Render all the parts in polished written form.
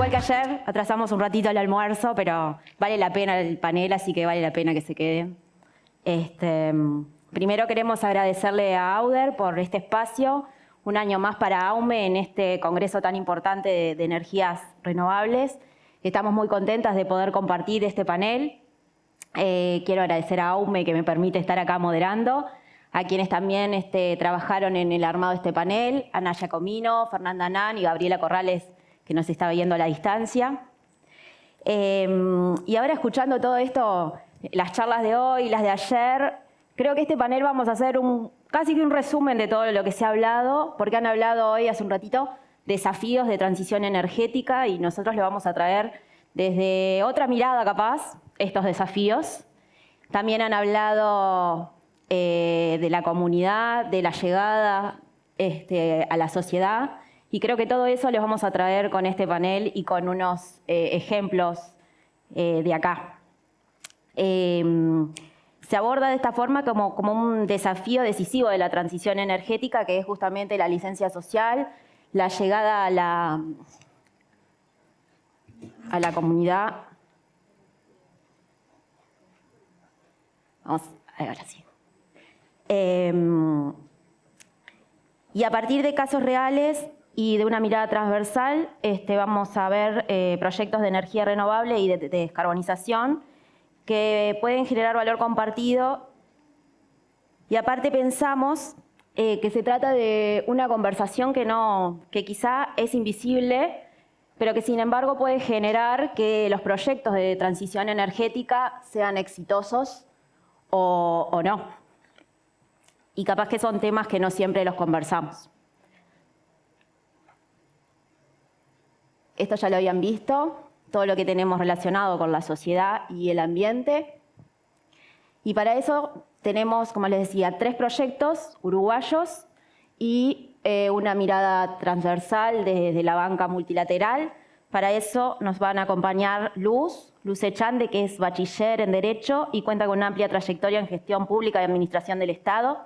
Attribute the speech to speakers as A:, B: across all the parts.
A: igual que ayer, atrasamos un ratito el almuerzo, pero vale la pena el panel, así que vale la pena que se queden. Primero queremos agradecerle a Auder por este espacio, un año más para AUME en este congreso tan importante de energías renovables. Estamos muy contentas de poder compartir este panel. Quiero agradecer a AUME que me permite estar acá moderando, a quienes también trabajaron en el armado de este panel, Ana Giacomino, Fernanda Nan y Gabriela Corrales, que nos está viendo a la distancia. Y ahora, escuchando todo esto, las charlas de hoy y las de ayer, creo que este panel vamos a hacer casi que un resumen de todo lo que se ha hablado, porque han hablado hoy, hace un ratito, desafíos de transición energética, y nosotros le vamos a traer desde otra mirada, capaz, estos desafíos. También han hablado de la comunidad, de la llegada a la sociedad, y creo que todo eso les vamos a traer con este panel y con unos ejemplos de acá. Se aborda de esta forma como un desafío decisivo de la transición energética, que es justamente la licencia social, la llegada a la comunidad. Vamos, ahora sí. Y a partir de casos reales y de una mirada transversal, vamos a ver proyectos de energía renovable y de descarbonización que pueden generar valor compartido. Y aparte pensamos que se trata de una conversación que quizá es invisible, pero que sin embargo puede generar que los proyectos de transición energética sean exitosos o no. Y capaz que son temas que no siempre los conversamos. Esto ya lo habían visto, todo lo que tenemos relacionado con la sociedad y el ambiente. Y para eso tenemos, como les decía, 3 proyectos uruguayos y una mirada transversal desde la banca multilateral. Para eso nos van a acompañar Luz Echande, que es bachiller en Derecho y cuenta con una amplia trayectoria en gestión pública y administración del Estado.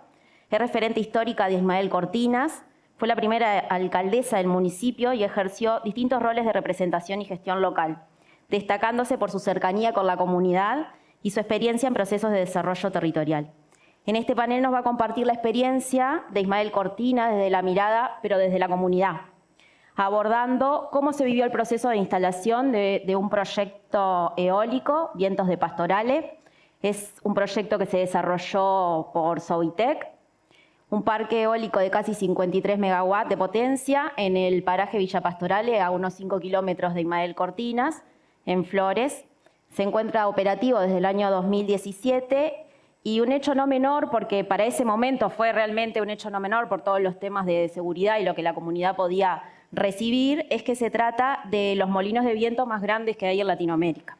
A: Es referente histórica de Ismael Cortinas, fue la primera alcaldesa del municipio y ejerció distintos roles de representación y gestión local, destacándose por su cercanía con la comunidad y su experiencia en procesos de desarrollo territorial. En este panel nos va a compartir la experiencia de Ismael Cortinas desde la mirada, pero desde la comunidad, abordando cómo se vivió el proceso de instalación de un proyecto eólico, Vientos de Pastorale. Es un proyecto que se desarrolló por Sovitec, un parque eólico de casi 53 megawatts de potencia en el paraje Villa Pastorale, a unos 5 kilómetros de Ismael Cortinas, en Flores. Se encuentra operativo desde el año 2017 y un hecho no menor, porque para ese momento fue realmente un hecho no menor por todos los temas de seguridad y lo que la comunidad podía recibir, es que se trata de los molinos de viento más grandes que hay en Latinoamérica.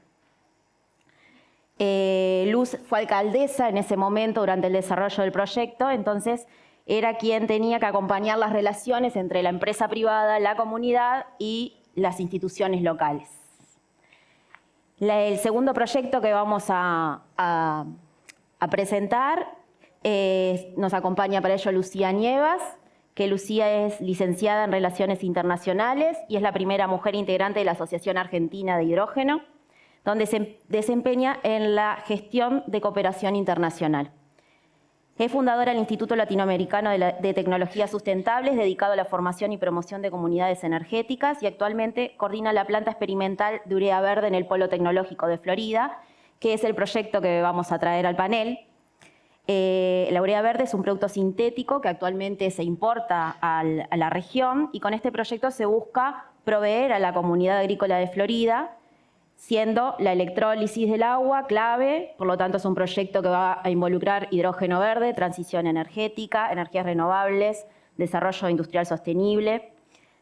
A: Luz fue alcaldesa en ese momento durante el desarrollo del proyecto, entonces era quien tenía que acompañar las relaciones entre la empresa privada, la comunidad y las instituciones locales. El segundo proyecto que vamos a presentar, nos acompaña para ello Lucía Nievas, que Lucía es licenciada en Relaciones Internacionales y es la primera mujer integrante de la Asociación Argentina de Hidrógeno, donde se desempeña en la gestión de cooperación internacional. Es fundadora del Instituto Latinoamericano de Tecnologías Sustentables, dedicado a la formación y promoción de comunidades energéticas, y actualmente coordina la planta experimental de urea verde en el Polo Tecnológico de Florida, que es el proyecto que vamos a traer al panel. La urea verde es un producto sintético que actualmente se importa a la región, y con este proyecto se busca proveer a la comunidad agrícola de Florida, siendo la electrólisis del agua clave. Por lo tanto es un proyecto que va a involucrar hidrógeno verde, transición energética, energías renovables, desarrollo industrial sostenible.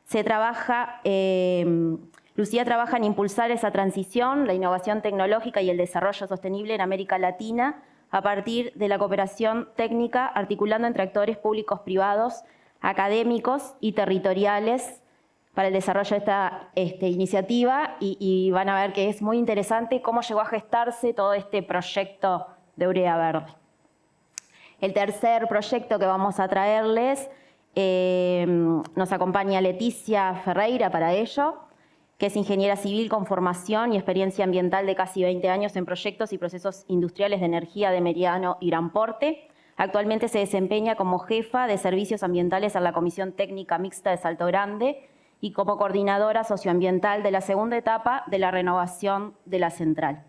A: Lucía trabaja en impulsar esa transición, la innovación tecnológica y el desarrollo sostenible en América Latina a partir de la cooperación técnica, articulando entre actores públicos, privados, académicos y territoriales para el desarrollo de esta iniciativa, y van a ver que es muy interesante cómo llegó a gestarse todo este proyecto de urea verde. El tercer proyecto que vamos a traerles, nos acompaña Leticia Ferreira para ello. que es ingeniera civil con formación y experiencia ambiental de casi 20 años en proyectos y procesos industriales de energía de mediano y gran porte. Actualmente se desempeña como jefa de servicios ambientales en la Comisión Técnica Mixta de Salto Grande y como coordinadora socioambiental de la segunda etapa de la renovación de la central.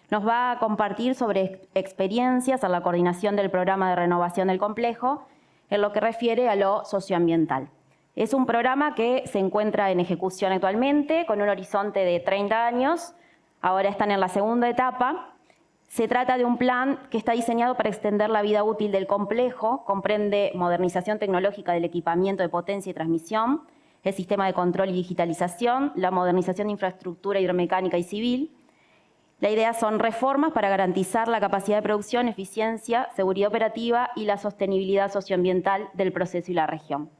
A: Nos va a compartir sobre experiencias en la coordinación del programa de renovación del complejo en lo que refiere a lo socioambiental. Es un programa que se encuentra en ejecución actualmente con un horizonte de 30 años. Ahora están en la segunda etapa. Se trata de un plan que está diseñado para extender la vida útil del complejo. Comprende modernización tecnológica del equipamiento de potencia y transmisión, el sistema de control y digitalización, la modernización de infraestructura hidromecánica y civil. La idea son reformas para garantizar la capacidad de producción, eficiencia, seguridad operativa y la sostenibilidad socioambiental del proceso y la región.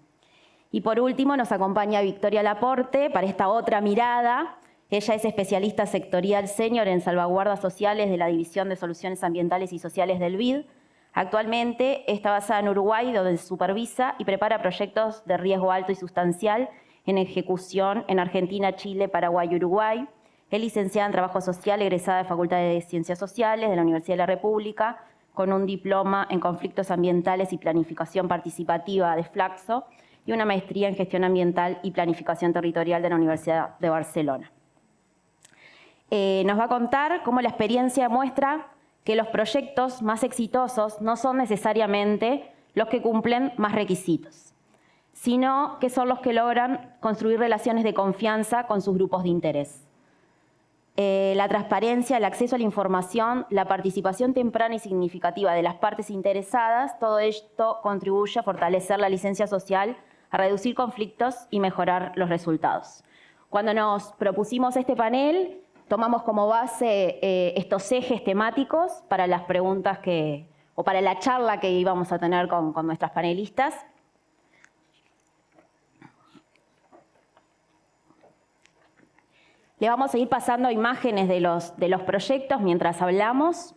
A: Y por último nos acompaña Victoria Laporte para esta otra mirada. Ella es especialista sectorial senior en salvaguardas sociales de la División de Soluciones Ambientales y Sociales del BID. Actualmente está basada en Uruguay, donde supervisa y prepara proyectos de riesgo alto y sustancial en ejecución en Argentina, Chile, Paraguay y Uruguay. Es licenciada en Trabajo Social, egresada de Facultad de Ciencias Sociales de la Universidad de la República, con un diploma en Conflictos Ambientales y Planificación Participativa de Flaxo y una maestría en Gestión Ambiental y Planificación Territorial de la Universidad de Barcelona. Nos va a contar cómo la experiencia muestra que los proyectos más exitosos no son necesariamente los que cumplen más requisitos, sino que son los que logran construir relaciones de confianza con sus grupos de interés. La transparencia, el acceso a la información, la participación temprana y significativa de las partes interesadas, todo esto contribuye a fortalecer la licencia social, a reducir conflictos y mejorar los resultados. Cuando nos propusimos este panel, tomamos como base estos ejes temáticos para las preguntas o para la charla que íbamos a tener con nuestras panelistas. Le vamos a ir pasando imágenes de los proyectos mientras hablamos.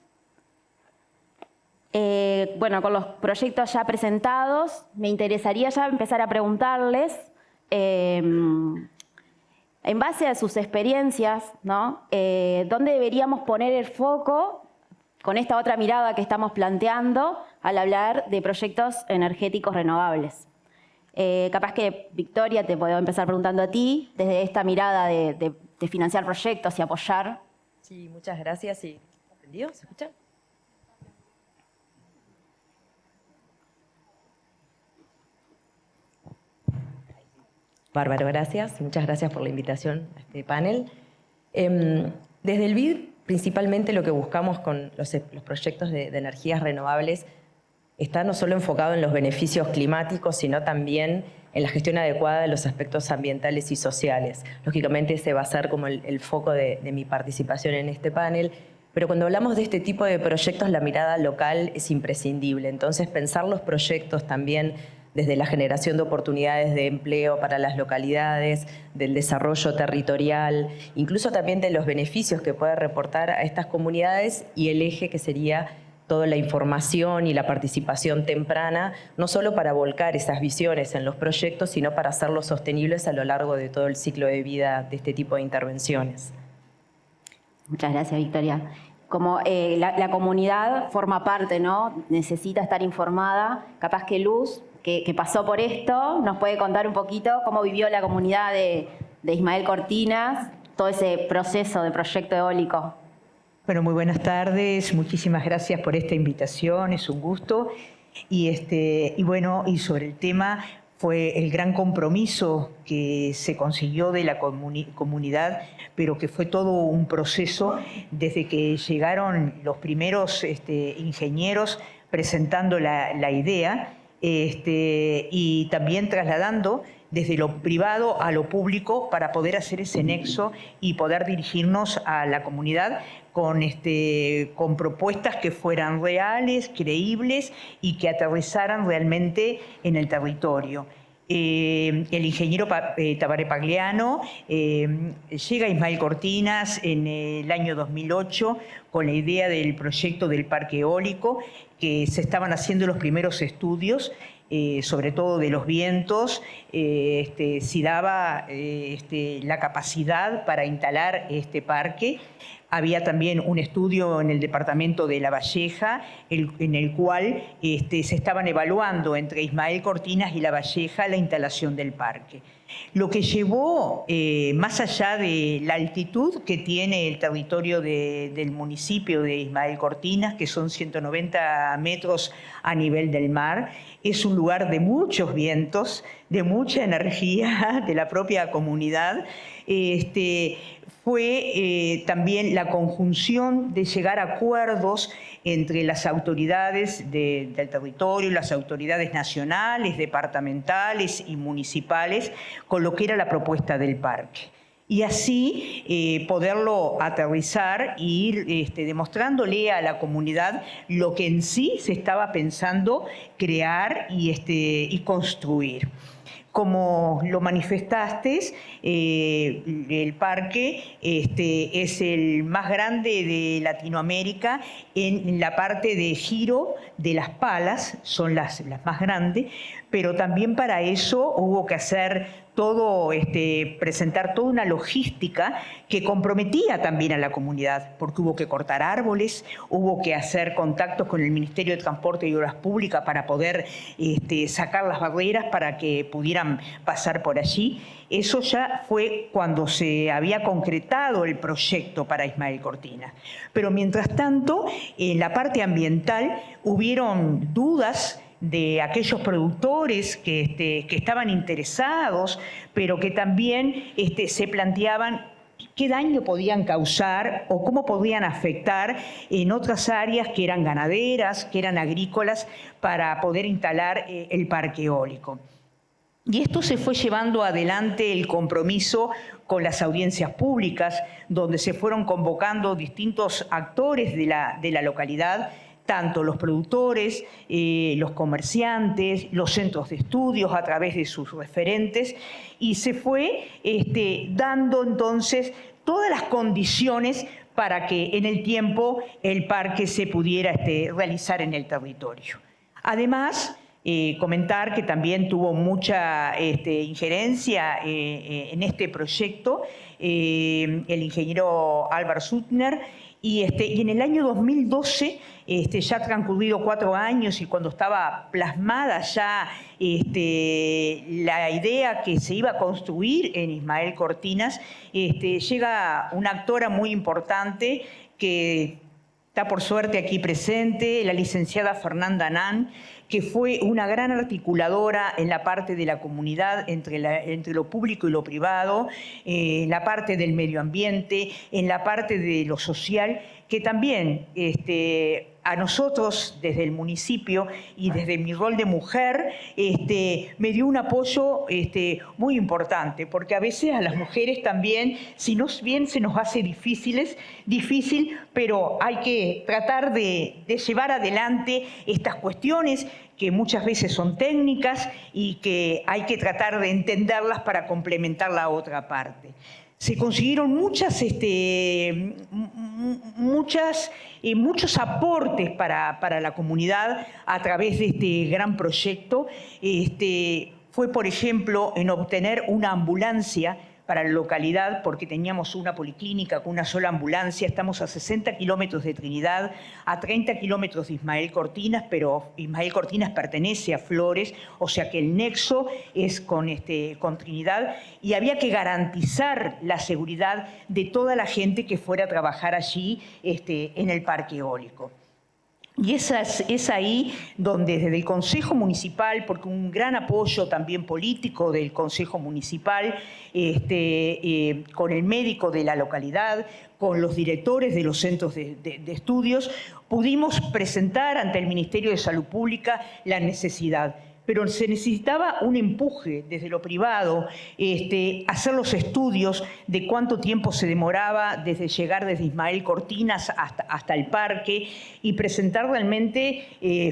A: Bueno, con los proyectos ya presentados, me interesaría ya empezar a preguntarles, en base a sus experiencias, ¿no? ¿Dónde deberíamos poner el foco con esta otra mirada que estamos planteando al hablar de proyectos energéticos renovables? Capaz que, Victoria, te puedo empezar preguntando a ti, desde esta mirada de financiar proyectos y apoyar.
B: Sí, muchas gracias. ¿Y ¿entendido? ¿Se escucha? Bárbaro, gracias. Muchas gracias por la invitación a este panel. Desde el BID, principalmente lo que buscamos con los proyectos de energías renovables está no solo enfocado en los beneficios climáticos, sino también en la gestión adecuada de los aspectos ambientales y sociales. Lógicamente ese va a ser como el foco de mi participación en este panel, pero cuando hablamos de este tipo de proyectos la mirada local es imprescindible. Entonces pensar los proyectos también desde la generación de oportunidades de empleo para las localidades, del desarrollo territorial, incluso también de los beneficios que puede reportar a estas comunidades y el eje que sería toda la información y la participación temprana, no solo para volcar esas visiones en los proyectos, sino para hacerlos sostenibles a lo largo de todo el ciclo de vida de este tipo de intervenciones.
A: Muchas gracias, Victoria. Como la comunidad forma parte, ¿no? Necesita estar informada. Capaz que Luz, que pasó por esto, nos puede contar un poquito cómo vivió la comunidad de Ismael Cortinas, todo ese proceso de proyecto eólico.
C: Bueno, muy buenas tardes, muchísimas gracias por esta invitación, es un gusto. Y bueno, y sobre el tema fue el gran compromiso que se consiguió de la comunidad, pero que fue todo un proceso desde que llegaron los primeros ingenieros presentando la idea y también trasladando desde lo privado a lo público para poder hacer ese nexo y poder dirigirnos a la comunidad con propuestas que fueran reales, creíbles y que aterrizaran realmente en el territorio. El ingeniero Tabaré Pagliano llega a Ismael Cortinas en el año 2008 con la idea del proyecto del parque eólico, que se estaban haciendo los primeros estudios sobre todo de los vientos, si daba la capacidad para instalar este parque. Había también un estudio en el departamento de La Valleja, en el cual se estaban evaluando entre Ismael Cortinas y La Valleja la instalación del parque. Lo que llevó, más allá de la altitud que tiene el territorio del municipio de Ismael Cortinas, que son 190 metros a nivel del mar, es un lugar de muchos vientos, de mucha energía de la propia comunidad. Fue también la conjunción de llegar a acuerdos entre las autoridades del territorio, las autoridades nacionales, departamentales y municipales, con lo que era la propuesta del parque. Y así poderlo aterrizar e ir demostrándole a la comunidad lo que en sí se estaba pensando crear y construir. Como lo manifestaste, el parque es el más grande de Latinoamérica en la parte de giro de las palas, son las más grandes, pero también para eso hubo que hacer todo, presentar toda una logística que comprometía también a la comunidad, porque hubo que cortar árboles, hubo que hacer contactos con el Ministerio de Transporte y Obras Públicas para poder sacar las barreras para que pudieran pasar por allí. Eso ya fue cuando se había concretado el proyecto para Ismael Cortinas. Pero mientras tanto, en la parte ambiental hubieron dudas de aquellos productores que estaban interesados, pero que también se planteaban qué daño podían causar o cómo podían afectar en otras áreas que eran ganaderas, que eran agrícolas, para poder instalar el parque eólico. Y esto se fue llevando adelante el compromiso con las audiencias públicas, donde se fueron convocando distintos actores de la localidad, tanto los productores, los comerciantes, los centros de estudios a través de sus referentes, y se fue dando entonces todas las condiciones para que en el tiempo el parque se pudiera realizar en el territorio. Además, comentar que también tuvo mucha injerencia en este proyecto el ingeniero Álvaro Suttner, y en el año 2012, ya transcurrido 4 años y cuando estaba plasmada ya la idea que se iba a construir en Ismael Cortinas, llega una actora muy importante que está por suerte aquí presente, la licenciada Fernanda Anán, que fue una gran articuladora en la parte de la comunidad, entre lo público y lo privado, la parte del medio ambiente, en la parte de lo social, que también a nosotros desde el municipio y desde mi rol de mujer me dio un apoyo muy importante, porque a veces a las mujeres también, si no bien se nos hace difícil, pero hay que tratar de llevar adelante estas cuestiones que muchas veces son técnicas y que hay que tratar de entenderlas para complementar la otra parte. Se consiguieron muchos aportes para la comunidad a través de este gran proyecto. Fue, por ejemplo, en obtener una ambulancia para la localidad, porque teníamos una policlínica con una sola ambulancia. Estamos a 60 kilómetros de Trinidad, a 30 kilómetros de Ismael Cortinas, pero Ismael Cortinas pertenece a Flores, o sea que el nexo es con Trinidad, y había que garantizar la seguridad de toda la gente que fuera a trabajar allí en el parque eólico. Y es ahí donde desde el Consejo Municipal, porque un gran apoyo también político del Consejo Municipal, con el médico de la localidad, con los directores de los centros de estudios, pudimos presentar ante el Ministerio de Salud Pública la necesidad. Pero se necesitaba un empuje desde lo privado, hacer los estudios de cuánto tiempo se demoraba desde llegar desde Ismael Cortinas hasta el parque y presentar realmente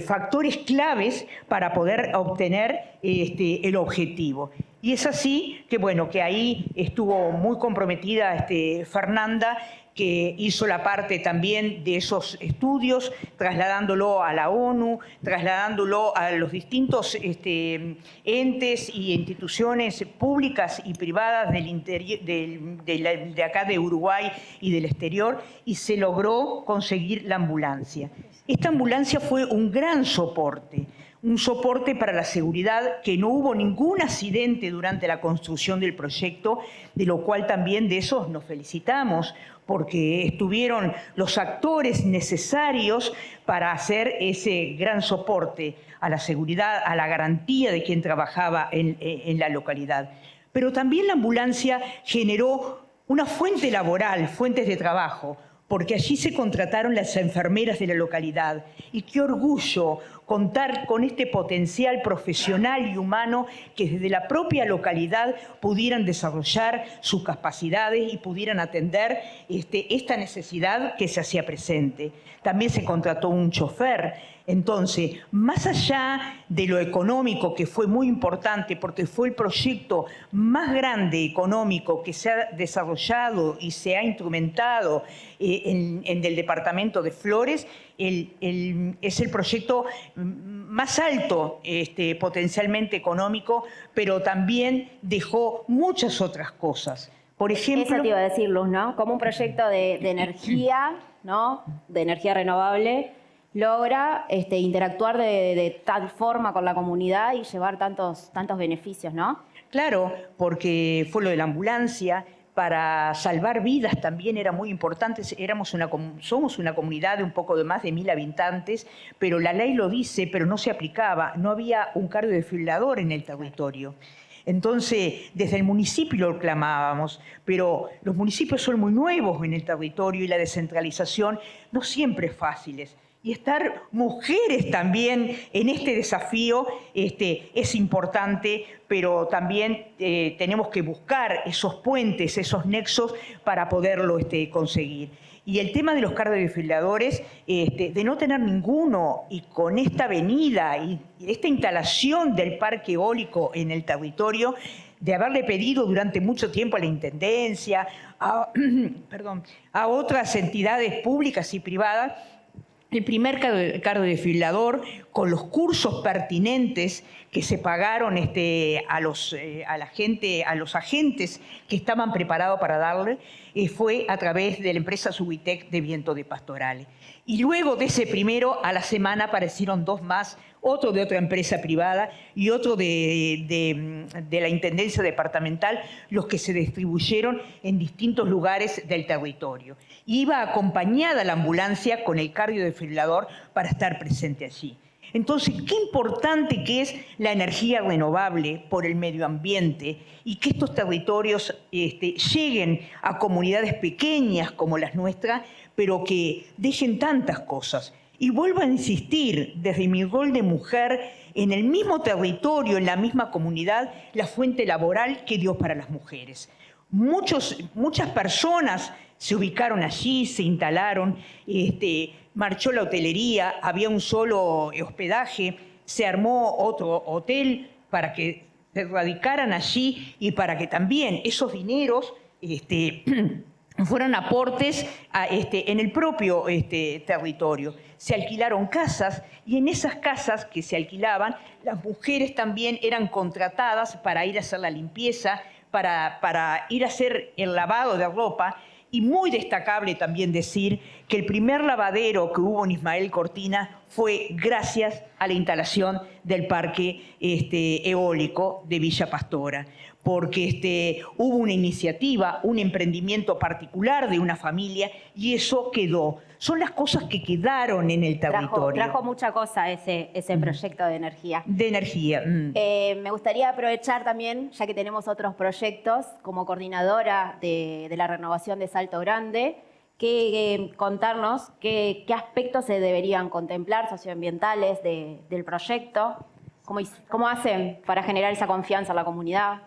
C: factores claves para poder obtener el objetivo. Y es así que, bueno, que ahí estuvo muy comprometida Fernanda, que hizo la parte también de esos estudios, trasladándolo a la ONU, trasladándolo a los distintos entes y instituciones públicas y privadas de acá de Uruguay y del exterior, y se logró conseguir la ambulancia. Esta ambulancia fue un gran soporte. Un soporte para la seguridad, que no hubo ningún accidente durante la construcción del proyecto, de lo cual también de eso nos felicitamos, porque estuvieron los actores necesarios para hacer ese gran soporte a la seguridad, a la garantía de quien trabajaba en la localidad. Pero también la ambulancia generó una fuente laboral, fuentes de trabajo, porque allí se contrataron las enfermeras de la localidad. Y qué orgullo contar con este potencial profesional y humano que desde la propia localidad pudieran desarrollar sus capacidades y pudieran atender esta necesidad que se hacía presente. También se contrató un chofer. Entonces, más allá de lo económico, que fue muy importante porque fue el proyecto más grande económico que se ha desarrollado y se ha instrumentado en el departamento de Flores, es el proyecto más alto potencialmente económico, pero también dejó muchas otras cosas. Por ejemplo,
A: eso te iba a decir, Luz, ¿no? Como un proyecto de energía, ¿no? De energía renovable, logra interactuar de tal forma con la comunidad y llevar tantos beneficios, ¿no?
C: Claro, porque fue lo de la ambulancia. Para salvar vidas también era muy importante. Somos una comunidad de un poco de más de 1000 habitantes, pero la ley lo dice, pero no se aplicaba. No había un cardiodefibrilador en el territorio. Entonces, desde el municipio lo clamábamos, pero los municipios son muy nuevos en el territorio y la descentralización no siempre es fácil. Y estar mujeres también en este desafío es importante, pero también tenemos que buscar esos puentes, esos nexos para poderlo conseguir. Y el tema de los cardiodefibriladores, de no tener ninguno, y con esta avenida y esta instalación del parque eólico en el territorio, de haberle pedido durante mucho tiempo a la Intendencia, a otras entidades públicas y privadas, el primer cardiodefibrilador, con los cursos pertinentes que se pagaron a los agentes que estaban preparados para darle, fue a través de la empresa Subitec de Viento de Pastorales. Y luego de ese primero, a la semana aparecieron 2 más, otro de otra empresa privada y otro de la Intendencia Departamental, los que se distribuyeron en distintos lugares del territorio. Iba acompañada la ambulancia con el cardiodefibrilador para estar presente allí. Entonces, qué importante que es la energía renovable por el medio ambiente y que estos territorios lleguen a comunidades pequeñas como las nuestras, pero que dejen tantas cosas. Y vuelvo a insistir, desde mi rol de mujer, en el mismo territorio, en la misma comunidad, la fuente laboral que dio para las mujeres. Muchas personas se ubicaron allí, se instalaron, marchó la hotelería, había un solo hospedaje, se armó otro hotel para que se radicaran allí y para que también esos dineros fueron aportes en el propio territorio. Se alquilaron casas y en esas casas que se alquilaban, las mujeres también eran contratadas para ir a hacer la limpieza, para ir a hacer el lavado de ropa. Y muy destacable también decir que el primer lavadero que hubo en Ismael Cortina fue gracias a la instalación del parque eólico de Villa Pastora, porque hubo una iniciativa, un emprendimiento particular de una familia y eso quedó. Son las cosas que quedaron en el territorio.
A: Trajo mucha cosa ese proyecto de energía.
C: De energía.
A: Me gustaría aprovechar también, ya que tenemos otros proyectos, como coordinadora de la renovación de Salto Grande, que contarnos qué aspectos se deberían contemplar socioambientales del proyecto, cómo hacen para generar esa confianza en la comunidad.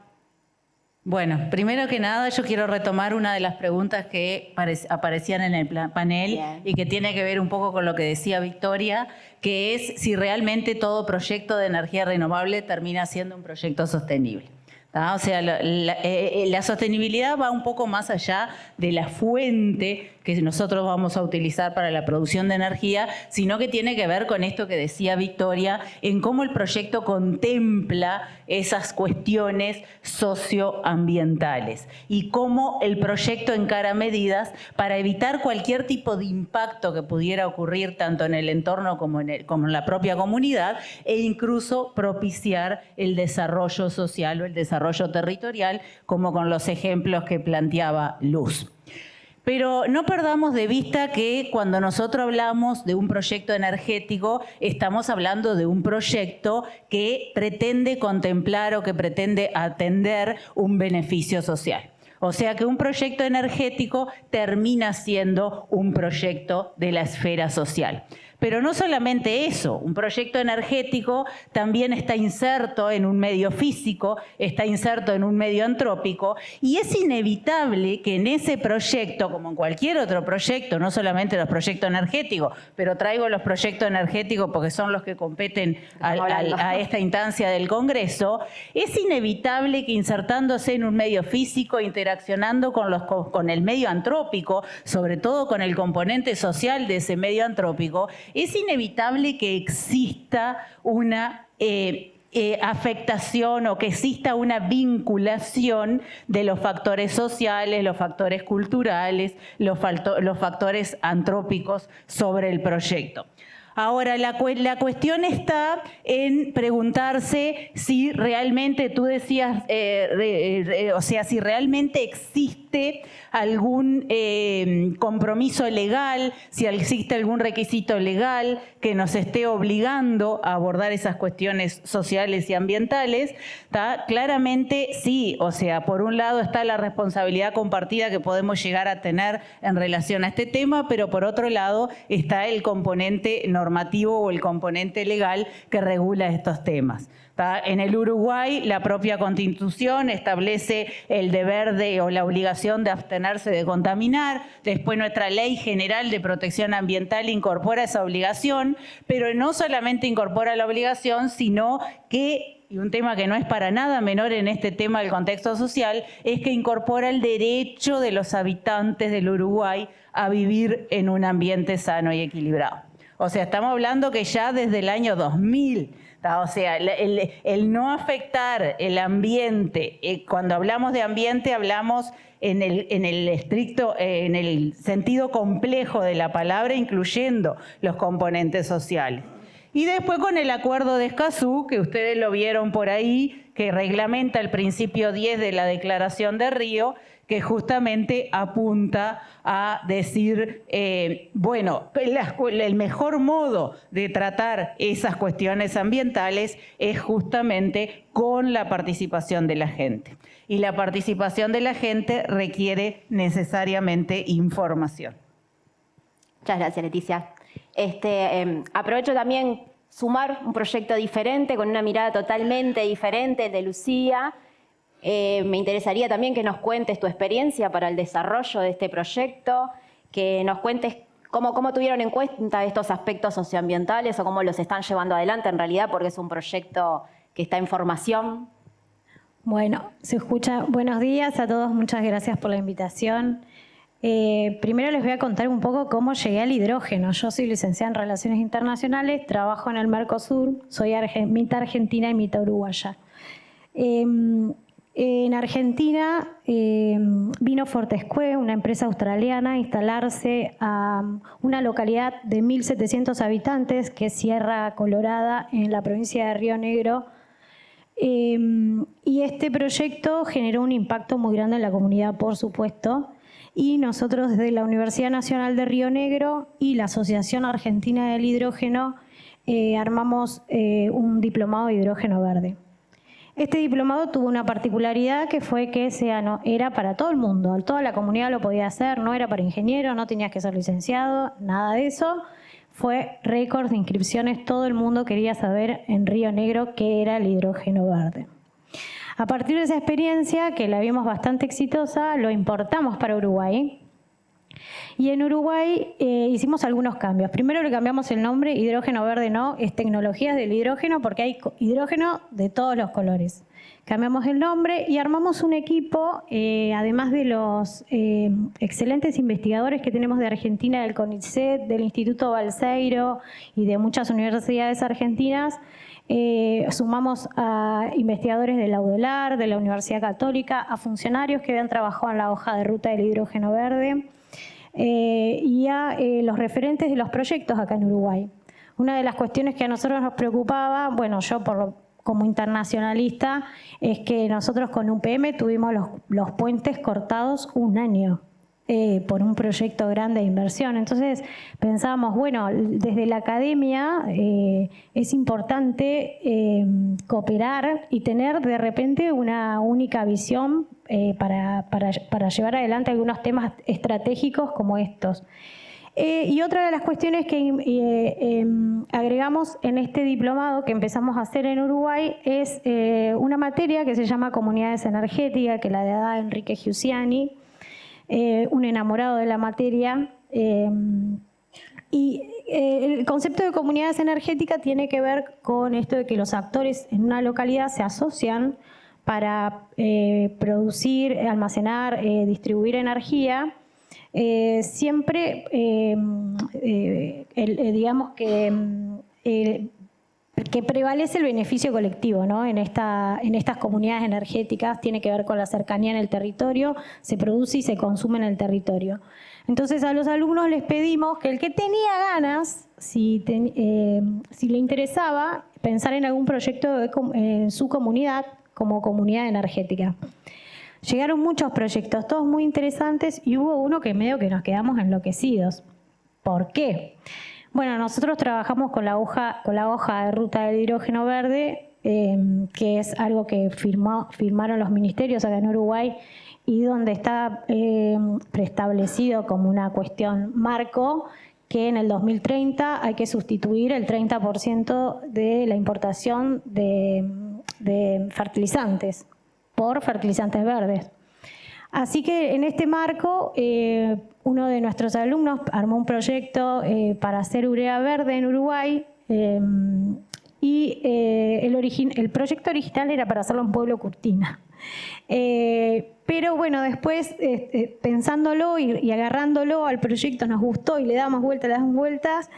D: Bueno, primero que nada yo quiero retomar una de las preguntas que aparecían en el panel. Bien. Y que tiene que ver un poco con lo que decía Victoria, que es si realmente todo proyecto de energía renovable termina siendo un proyecto sostenible. O sea, la sostenibilidad va un poco más allá de la fuente que nosotros vamos a utilizar para la producción de energía, sino que tiene que ver con esto que decía Victoria, en cómo el proyecto contempla esas cuestiones socioambientales y cómo el proyecto encara medidas para evitar cualquier tipo de impacto que pudiera ocurrir tanto en el entorno como en la propia comunidad, e incluso propiciar el desarrollo social o el desarrollo territorial, como con los ejemplos que planteaba Luz. Pero no perdamos de vista que cuando nosotros hablamos de un proyecto energético, estamos hablando de un proyecto que pretende contemplar o que pretende atender un beneficio social. O sea que un proyecto energético termina siendo un proyecto de la esfera social. Pero no solamente eso, un proyecto energético también está inserto en un medio físico, está inserto en un medio antrópico, y es inevitable que en ese proyecto, como en cualquier otro proyecto, no solamente los proyectos energéticos, pero traigo los proyectos energéticos porque son los que competen a esta instancia del Congreso, es inevitable que insertándose en un medio físico, interaccionando con el medio antrópico, sobre todo con el componente social de ese medio antrópico, es inevitable que exista una afectación o que exista una vinculación de los factores sociales, los factores culturales, los factores antrópicos sobre el proyecto. Ahora, la cuestión está en preguntarse si realmente, tú decías, o sea, si realmente existe algún compromiso legal, si existe algún requisito legal que nos esté obligando a abordar esas cuestiones sociales y ambientales. Claramente sí, o sea, por un lado está la responsabilidad compartida que podemos llegar a tener en relación a este tema, pero por otro lado está el componente normativo o el componente legal que regula estos temas. En el Uruguay, la propia Constitución establece el deber o la obligación de abstenerse de contaminar. Después nuestra Ley General de Protección Ambiental incorpora esa obligación, pero no solamente incorpora la obligación, sino que, y un tema que no es para nada menor en este tema del contexto social, es que incorpora el derecho de los habitantes del Uruguay a vivir en un ambiente sano y equilibrado. O sea, estamos hablando que ya desde el año 2000, o sea, el no afectar el ambiente, cuando hablamos de ambiente hablamos en el sentido complejo de la palabra, incluyendo los componentes sociales. Y después con el Acuerdo de Escazú, que ustedes lo vieron por ahí, que reglamenta el principio 10 de la Declaración de Río, que justamente apunta a decir, bueno, el mejor modo de tratar esas cuestiones ambientales es justamente con la participación de la gente. Y la participación de la gente requiere necesariamente información.
A: Muchas gracias, Leticia. Aprovecho también sumar un proyecto diferente, con una mirada totalmente diferente de Lucía. Me interesaría también que nos cuentes tu experiencia para el desarrollo de este proyecto, que nos cuentes cómo tuvieron en cuenta estos aspectos socioambientales o cómo los están llevando adelante en realidad, porque es un proyecto que está en formación.
E: Bueno, se escucha. Buenos días a todos, muchas gracias por la invitación. Primero les voy a contar un poco cómo llegué al hidrógeno. Yo soy licenciada en Relaciones Internacionales, trabajo en el Mercosur, soy mitad argentina y mitad uruguaya. En Argentina vino Fortescue, una empresa australiana, a instalarse a una localidad de 1.700 habitantes, que es Sierra Colorada, en la provincia de Río Negro. Y este proyecto generó un impacto muy grande en la comunidad, por supuesto. Y nosotros desde la Universidad Nacional de Río Negro y la Asociación Argentina del Hidrógeno armamos un diplomado de hidrógeno verde. Este diplomado tuvo una particularidad, que fue que era para todo el mundo, toda la comunidad lo podía hacer, no era para ingenieros, no tenías que ser licenciado, nada de eso. Fue récord de inscripciones, todo el mundo quería saber en Río Negro qué era el hidrógeno verde. A partir de esa experiencia, que la vimos bastante exitosa, lo importamos para Uruguay. Y en Uruguay hicimos algunos cambios. Primero le cambiamos el nombre, hidrógeno verde no, es tecnologías del hidrógeno, porque hay hidrógeno de todos los colores. Cambiamos el nombre y armamos un equipo, además de los excelentes investigadores que tenemos de Argentina, del CONICET, del Instituto Balseiro y de muchas universidades argentinas. Sumamos a investigadores de la UDELAR, de la Universidad Católica, a funcionarios que habían trabajado en la hoja de ruta del hidrógeno verde y a los referentes de los proyectos acá en Uruguay. Una de las cuestiones que a nosotros nos preocupaba, bueno, yo como internacionalista, es que nosotros con UPM tuvimos los puentes cortados un año por un proyecto grande de inversión. Entonces pensábamos, bueno, desde la academia es importante cooperar y tener de repente una única visión para llevar adelante algunos temas estratégicos como estos. Y otra de las cuestiones que agregamos en este diplomado que empezamos a hacer en Uruguay es una materia que se llama Comunidades Energéticas, que la da Enrique Giussiani, un enamorado de la materia. Y el concepto de comunidades energéticas tiene que ver con esto de que los actores en una localidad se asocian para producir, almacenar, distribuir energía. Siempre, digamos que prevalece el beneficio colectivo, ¿no? En estas comunidades energéticas tiene que ver con la cercanía en el territorio, se produce y se consume en el territorio. Entonces a los alumnos les pedimos que el que tenía ganas, si le interesaba, pensar en algún proyecto en su comunidad como comunidad energética. Llegaron muchos proyectos, todos muy interesantes, y hubo uno que medio que nos quedamos enloquecidos. ¿Por qué? Bueno, nosotros trabajamos con la hoja de ruta del hidrógeno verde, que es algo que firmaron los ministerios acá en Uruguay y donde está preestablecido como una cuestión marco que en el 2030 hay que sustituir el 30% de la importación de fertilizantes por fertilizantes verdes. Así que en este marco, uno de nuestros alumnos armó un proyecto para hacer urea verde en Uruguay y el proyecto original era para hacerlo en Pueblo Curtina. Pero bueno, después pensándolo y agarrándolo al proyecto nos gustó y le damos vueltas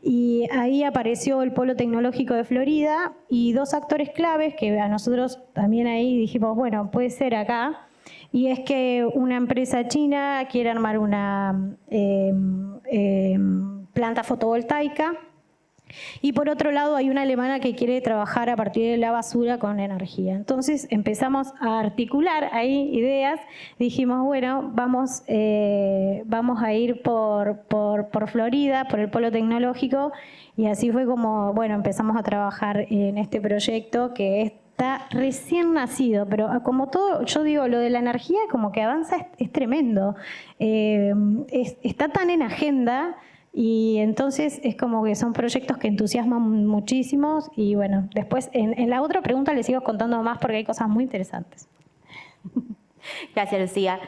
E: y ahí apareció el Polo Tecnológico de Florida y dos actores claves que a nosotros también ahí dijimos, bueno, puede ser acá. Y es que una empresa china quiere armar una planta fotovoltaica y por otro lado hay una alemana que quiere trabajar a partir de la basura con energía. Entonces empezamos a articular ahí ideas, dijimos, bueno, vamos a ir por Florida, por el Polo Tecnológico, y así fue como, bueno, empezamos a trabajar en este proyecto que está recién nacido, pero como todo, yo digo, lo de la energía como que avanza es tremendo. Está tan en agenda y entonces es como que son proyectos que entusiasman muchísimos y bueno, después en la otra pregunta les sigo contando más porque hay cosas muy interesantes.
A: Gracias, Lucía.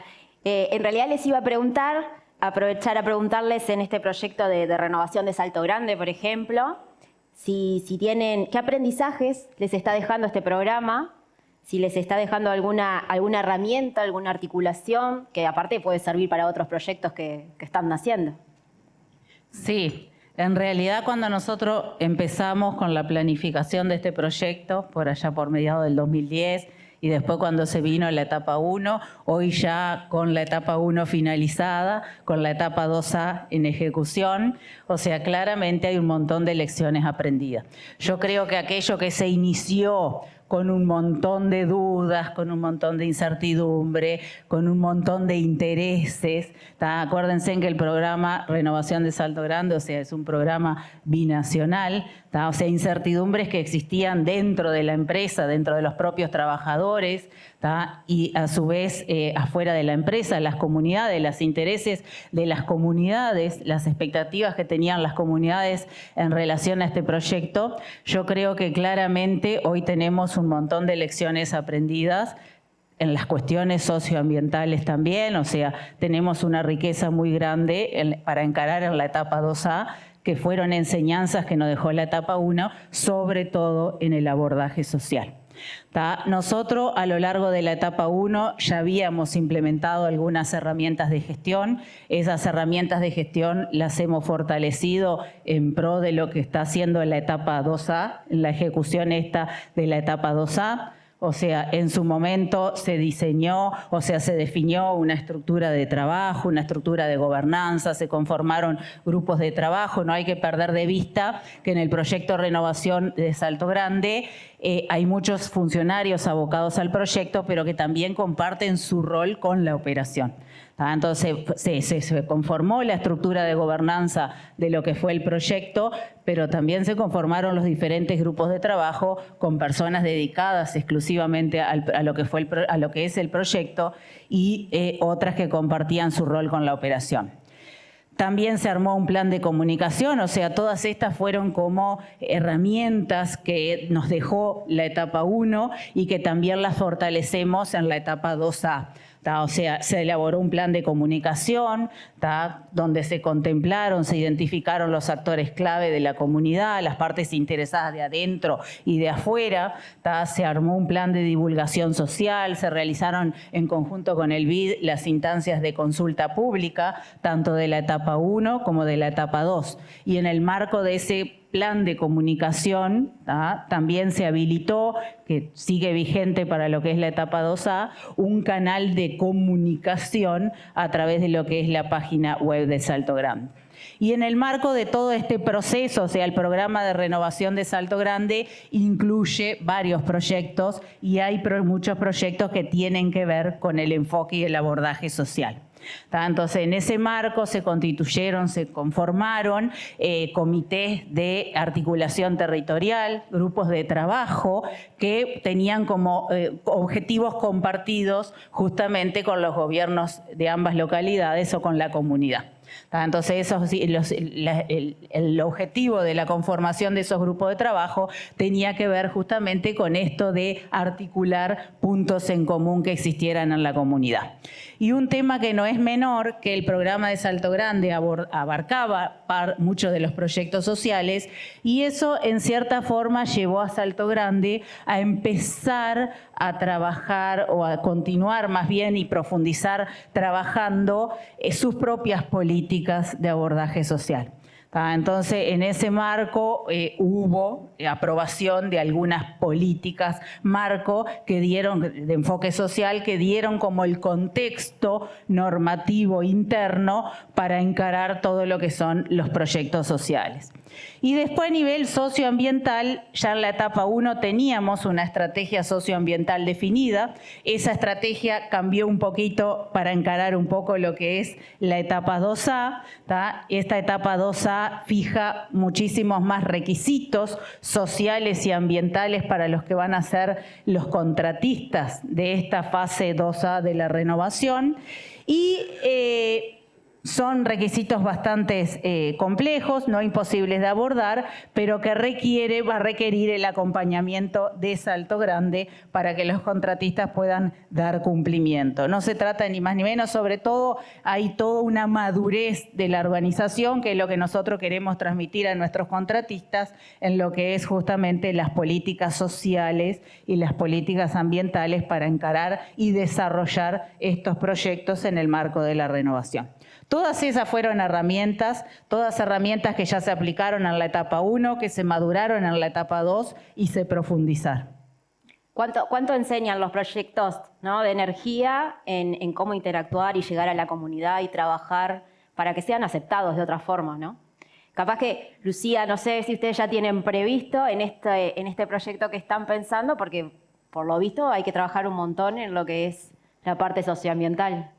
A: En realidad les iba a aprovechar a preguntarles en este proyecto de renovación de Salto Grande, por ejemplo, si tienen, ¿qué aprendizajes les está dejando este programa? Si les está dejando alguna herramienta, alguna articulación, que aparte puede servir para otros proyectos que están naciendo.
D: Sí, en realidad cuando nosotros empezamos con la planificación de este proyecto, por allá por mediados del 2010, y después cuando se vino la etapa 1, hoy ya con la etapa 1 finalizada, con la etapa 2A en ejecución, o sea, claramente hay un montón de lecciones aprendidas. Yo creo que aquello que se inició con un montón de dudas, con un montón de incertidumbre, con un montón de intereses. Acuérdense que el programa Renovación de Salto Grande, o sea, es un programa binacional, o sea, incertidumbres que existían dentro de la empresa, dentro de los propios trabajadores, y a su vez afuera de la empresa, las comunidades, los intereses de las comunidades, las expectativas que tenían las comunidades en relación a este proyecto. Yo creo que claramente hoy tenemos un montón de lecciones aprendidas en las cuestiones socioambientales también, o sea, tenemos una riqueza muy grande para encarar en la etapa 2A, que fueron enseñanzas que nos dejó la etapa 1, sobre todo en el abordaje social. Nosotros a lo largo de la etapa 1 ya habíamos implementado algunas herramientas de gestión. Esas herramientas de gestión las hemos fortalecido en pro de lo que está haciendo en la etapa 2A, en la ejecución esta de la etapa 2A. O sea, en su momento se diseñó, o sea, se definió una estructura de trabajo, una estructura de gobernanza, se conformaron grupos de trabajo. No hay que perder de vista que en el proyecto Renovación de Salto Grande hay muchos funcionarios abocados al proyecto, pero que también comparten su rol con la operación. Entonces se conformó la estructura de gobernanza de lo que fue el proyecto, pero también se conformaron los diferentes grupos de trabajo con personas dedicadas exclusivamente a lo que es el proyecto y otras que compartían su rol con la operación. También se armó un plan de comunicación, o sea, todas estas fueron como herramientas que nos dejó la etapa 1 y que también las fortalecemos en la etapa 2A. O sea, se elaboró un plan de comunicación donde se contemplaron, se identificaron los actores clave de la comunidad, las partes interesadas de adentro y de afuera. Se armó un plan de divulgación social, se realizaron en conjunto con el BID las instancias de consulta pública, tanto de la etapa 1 como de la etapa 2. Y en el marco de ese plan de comunicación, también se habilitó, que sigue vigente para lo que es la etapa 2A, un canal de comunicación a través de lo que es la página web de Salto Grande. Y en el marco de todo este proceso, o sea, el programa de renovación de Salto Grande incluye varios proyectos y hay muchos proyectos que tienen que ver con el enfoque y el abordaje social. Entonces, en ese marco se constituyeron, se conformaron comités de articulación territorial, grupos de trabajo que tenían como objetivos compartidos justamente con los gobiernos de ambas localidades o con la comunidad. Entonces, el objetivo de la conformación de esos grupos de trabajo tenía que ver justamente con esto de articular puntos en común que existieran en la comunidad. Y un tema que no es menor, que el programa de Salto Grande abarcaba muchos de los proyectos sociales, y eso en cierta forma llevó a Salto Grande a empezar a trabajar o a continuar más bien y profundizar trabajando sus propias políticas de abordaje social. Entonces, en ese marco hubo aprobación de algunas políticas marco que dieron, de enfoque social, que dieron como el contexto normativo interno para encarar todo lo que son los proyectos sociales. Y después a nivel socioambiental, ya en la etapa 1 teníamos una estrategia socioambiental definida. Esa estrategia cambió un poquito para encarar un poco lo que es la etapa 2A. Esta etapa 2A fija muchísimos más requisitos sociales y ambientales para los que van a ser los contratistas de esta fase 2A de la renovación. Y son requisitos bastante complejos, no imposibles de abordar, pero que va a requerir el acompañamiento de Salto Grande para que los contratistas puedan dar cumplimiento. No se trata ni más ni menos, sobre todo hay toda una madurez de la organización, que es lo que nosotros queremos transmitir a nuestros contratistas en lo que es justamente las políticas sociales y las políticas ambientales para encarar y desarrollar estos proyectos en el marco de la renovación. Todas esas fueron herramientas, todas herramientas que ya se aplicaron en la etapa 1, que se maduraron en la etapa 2 y se profundizaron.
A: ¿Cuánto enseñan los proyectos, ¿no?, de energía en cómo interactuar y llegar a la comunidad y trabajar para que sean aceptados de otra forma, ¿no? Capaz que, Lucía, no sé si ustedes ya tienen previsto en este proyecto que están pensando, porque por lo visto hay que trabajar un montón en lo que es la parte socioambiental.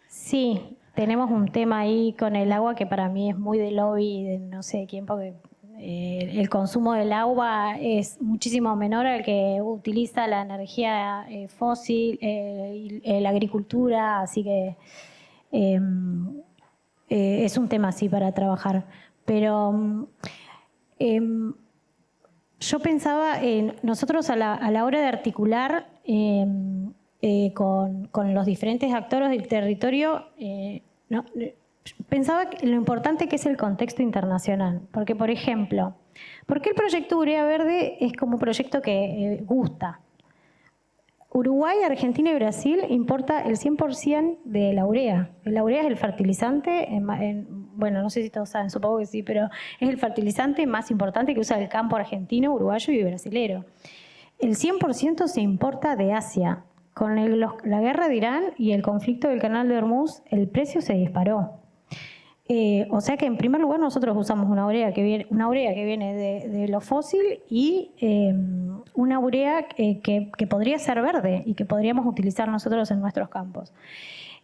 E: Sí. Tenemos un tema ahí con el agua que para mí es muy de lobby de no sé de quién, porque el consumo del agua es muchísimo menor al que utiliza la energía fósil, la agricultura, así que es un tema así para trabajar. Pero yo pensaba, nosotros a la hora de articular, con los diferentes actores del territorio, pensaba lo importante que es el contexto internacional. Porque, por ejemplo, ¿por qué el proyecto Urea Verde es como un proyecto que gusta? Uruguay, Argentina y Brasil importa el 100% de la urea. La urea es el fertilizante, bueno, no sé si todos saben, supongo que sí, pero es el fertilizante más importante que usa el campo argentino, uruguayo y brasilero. El 100% se importa de Asia. Con la guerra de Irán y el conflicto del Canal de Hormuz, el precio se disparó. O sea que en primer lugar nosotros usamos una urea que viene de lo fósil y una urea que podría ser verde y que podríamos utilizar nosotros en nuestros campos.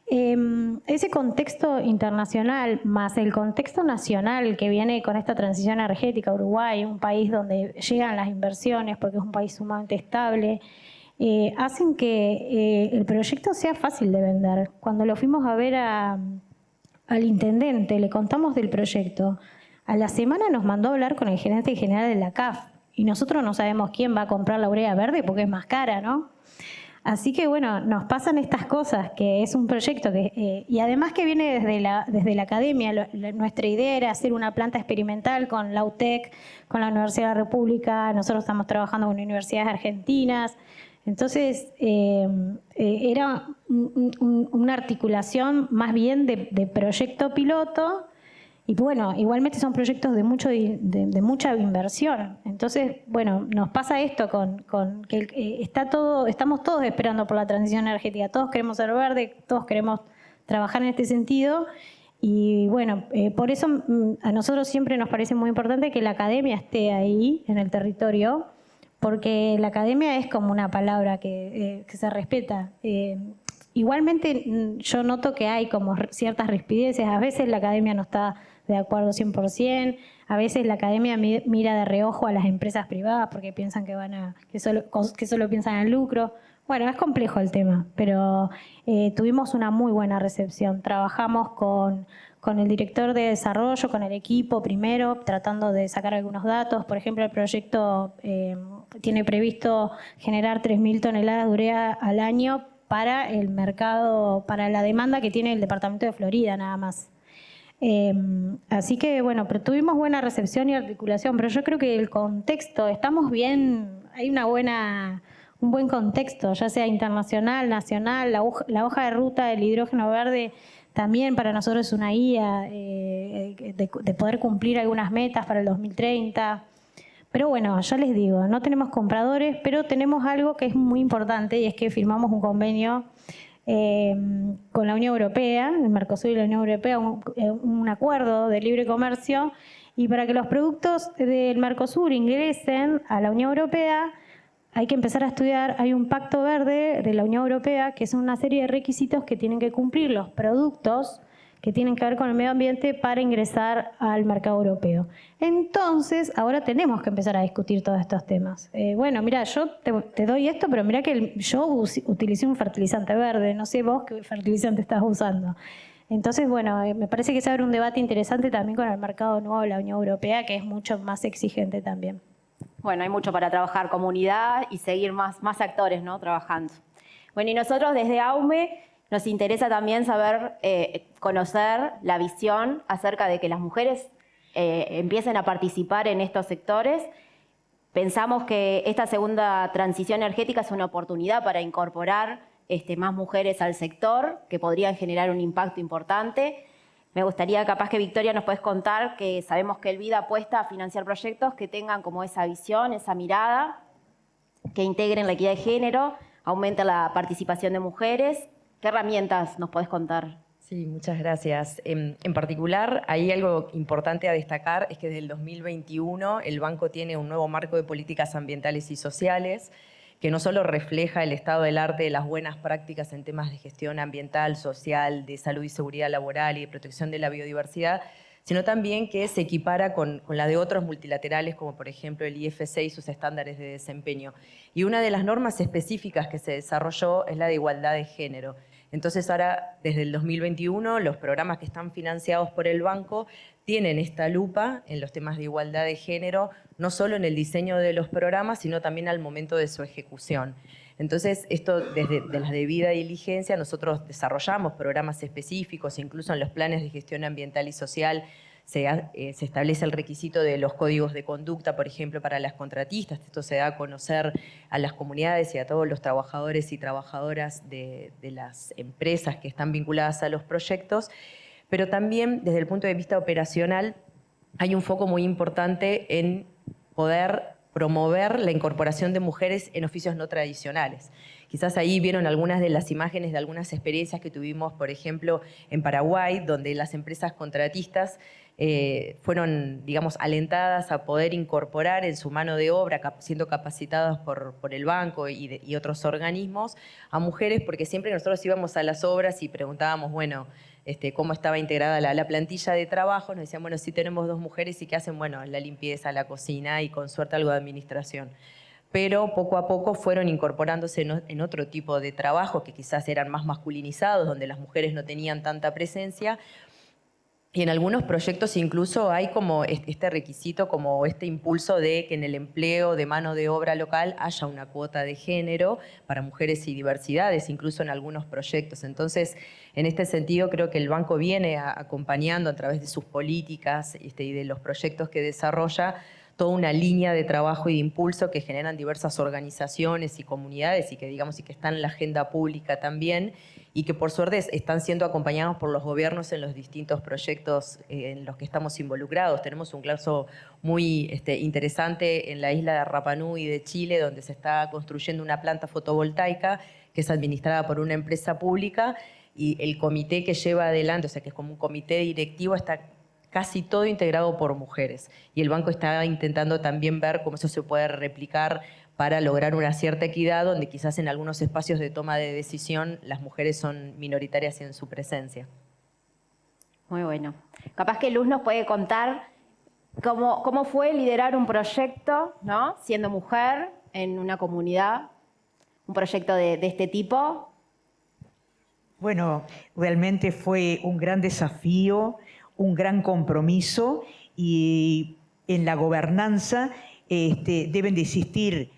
E: Ese contexto internacional más el contexto nacional que viene con esta transición energética, Uruguay, un país donde llegan las inversiones porque es un país sumamente estable, hacen que el proyecto sea fácil de vender. Cuando lo fuimos a ver al intendente, le contamos del proyecto, a la semana nos mandó a hablar con el gerente general de la CAF y nosotros no sabemos quién va a comprar la urea verde porque es más cara, ¿no? Así que bueno, nos pasan estas cosas, que es un proyecto que, y además que viene desde la academia. Nuestra idea era hacer una planta experimental con la UTEC, con la Universidad de la República, nosotros estamos trabajando con universidades argentinas. Entonces, era una articulación más bien de proyecto piloto y bueno, igualmente son proyectos de mucha inversión. Entonces, bueno, nos pasa esto con que estamos todos esperando por la transición energética, todos queremos ser verde, todos queremos trabajar en este sentido y bueno, por eso a nosotros siempre nos parece muy importante que la academia esté ahí en el territorio, porque la academia es como una palabra que se respeta. Igualmente yo noto que hay como ciertas rispideces, a veces la academia no está de acuerdo 100%, a veces la academia mira de reojo a las empresas privadas porque piensan que solo piensan en el lucro. Bueno, es complejo el tema, pero tuvimos una muy buena recepción. Trabajamos con el director de desarrollo, con el equipo primero, tratando de sacar algunos datos. Por ejemplo, el proyecto tiene previsto generar 3.000 toneladas de urea al año para el mercado, para la demanda que tiene el departamento de Florida nada más. Así que bueno, pero tuvimos buena recepción y articulación, pero yo creo que el contexto, estamos bien, hay un buen contexto, ya sea internacional, nacional, la hoja de ruta del hidrógeno verde también para nosotros es una guía de poder cumplir algunas metas para el 2030. Pero bueno, ya les digo, no tenemos compradores, pero tenemos algo que es muy importante y es que firmamos un convenio con la Unión Europea, el Mercosur y la Unión Europea, un acuerdo de libre comercio, y para que los productos del Mercosur ingresen a la Unión Europea hay que empezar a estudiar, hay un pacto verde de la Unión Europea que son una serie de requisitos que tienen que cumplir los productos que tienen que ver con el medio ambiente para ingresar al mercado europeo. Entonces, ahora tenemos que empezar a discutir todos estos temas. Bueno, mira, yo te doy esto, pero mira que yo utilicé un fertilizante verde, no sé vos qué fertilizante estás usando. Entonces, bueno, me parece que se abre un debate interesante también con el mercado nuevo de la Unión Europea, que es mucho más exigente también.
A: Bueno, hay mucho para trabajar, comunidad y seguir más actores, ¿no?, trabajando. Bueno, y nosotros desde AUME nos interesa también saber, conocer la visión acerca de que las mujeres empiecen a participar en estos sectores. Pensamos que esta segunda transición energética es una oportunidad para incorporar más mujeres al sector, que podrían generar un impacto importante. Me gustaría, capaz que Victoria nos puedes contar, que sabemos que el BID apuesta a financiar proyectos que tengan como esa visión, esa mirada, que integren la equidad de género, aumenten la participación de mujeres. ¿Qué herramientas nos podés contar?
B: Sí, muchas gracias. En particular, hay algo importante a destacar, es que desde el 2021 el banco tiene un nuevo marco de políticas ambientales y sociales que no solo refleja el estado del arte de las buenas prácticas en temas de gestión ambiental, social, de salud y seguridad laboral y de protección de la biodiversidad, sino también que se equipara con la de otros multilaterales, como por ejemplo el IFC y sus estándares de desempeño. Y una de las normas específicas que se desarrolló es la de igualdad de género. Entonces ahora, desde el 2021, los programas que están financiados por el banco tienen esta lupa en los temas de igualdad de género, no solo en el diseño de los programas, sino también al momento de su ejecución. Entonces, esto desde la debida diligencia, nosotros desarrollamos programas específicos, incluso en los planes de gestión ambiental y social se establece el requisito de los códigos de conducta, por ejemplo, para las contratistas. Esto se da a conocer a las comunidades y a todos los trabajadores y trabajadoras de las empresas que están vinculadas a los proyectos, pero también desde el punto de vista operacional hay un foco muy importante en poder promover la incorporación de mujeres en oficios no tradicionales. Quizás ahí vieron algunas de las imágenes de algunas experiencias que tuvimos, por ejemplo, en Paraguay, donde las empresas contratistas fueron, digamos, alentadas a poder incorporar en su mano de obra, siendo capacitadas por el banco y otros organismos, a mujeres, porque siempre nosotros íbamos a las obras y preguntábamos, bueno, cómo estaba integrada la plantilla de trabajo, nos decían, bueno, sí tenemos 2 mujeres y ¿qué hacen? Bueno, la limpieza, la cocina y con suerte algo de administración. Pero poco a poco fueron incorporándose en otro tipo de trabajos que quizás eran más masculinizados, donde las mujeres no tenían tanta presencia. Y en algunos proyectos incluso hay como este requisito, como este impulso de que en el empleo de mano de obra local haya una cuota de género para mujeres y diversidades, incluso en algunos proyectos. Entonces, en este sentido, creo que el banco viene acompañando a través de sus políticas y de los proyectos que desarrolla toda una línea de trabajo y de impulso que generan diversas organizaciones y comunidades y que, digamos, y que están en la agenda pública también, y que por suerte están siendo acompañados por los gobiernos en los distintos proyectos en los que estamos involucrados. Tenemos un caso muy interesante en la isla de Rapa Nui de Chile, donde se está construyendo una planta fotovoltaica que es administrada por una empresa pública, y el comité que lleva adelante, o sea, que es como un comité directivo, está casi todo integrado por mujeres. Y el banco está intentando también ver cómo eso se puede replicar para lograr una cierta equidad, donde quizás en algunos espacios de toma de decisión las mujeres son minoritarias en su presencia.
A: Muy bueno. Capaz que Luz nos puede contar cómo fue liderar un proyecto, ¿no? Siendo mujer en una comunidad, un proyecto de este tipo.
C: Bueno, realmente fue un gran desafío, un gran compromiso, y en la gobernanza deben de existir